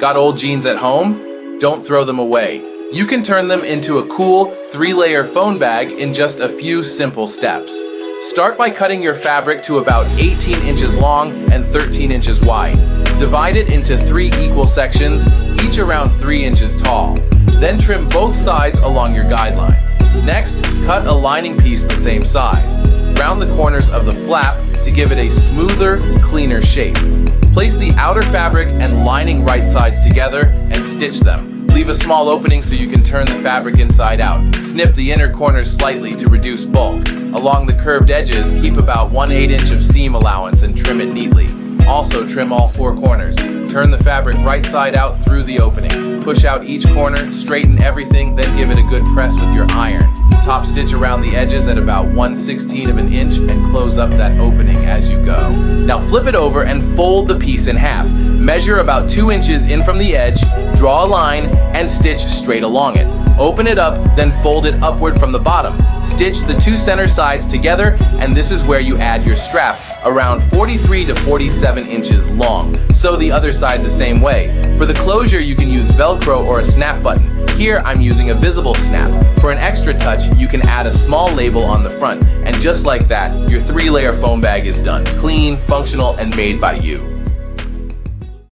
Got old jeans at home? Don't throw them away. You can turn them into a cool 3-layer phone bag in just a few simple steps. Start by cutting your fabric to about 18 inches long and 13 inches wide. Divide it into 3 equal sections, each around 3 inches tall. Then trim both sides along your guidelines. Next, cut a lining piece the same size. Round the corners of the flap to give it a smoother, cleaner shape. Place the outer fabric and lining right sides together and stitch them. Leave a small opening so you can turn the fabric inside out. Snip the inner corners slightly to reduce bulk. Along the curved edges, keep about 1/8 inch of seam allowance and trim it neatly. Also trim all 4 corners. Turn the fabric right side out through the opening. Push out each corner, straighten everything, then give it a good press with your iron. Top stitch around the edges at about 1/16 of an inch and close up that opening as you go. Now flip it over and fold the piece in half. Measure about 2 inches in from the edge, draw a line, and stitch straight along it. Open it up, then fold it upward from the bottom. Stitch the 2 center sides together, and this is where you add your strap, around 43 to 47 inches long. Sew the other side the same way. For the closure, you can use Velcro or a snap button. Here, I'm using a visible snap. For an extra touch, you can add a small label on the front, and just like that, your 3-layer foam bag is done. Clean, functional, and made by you.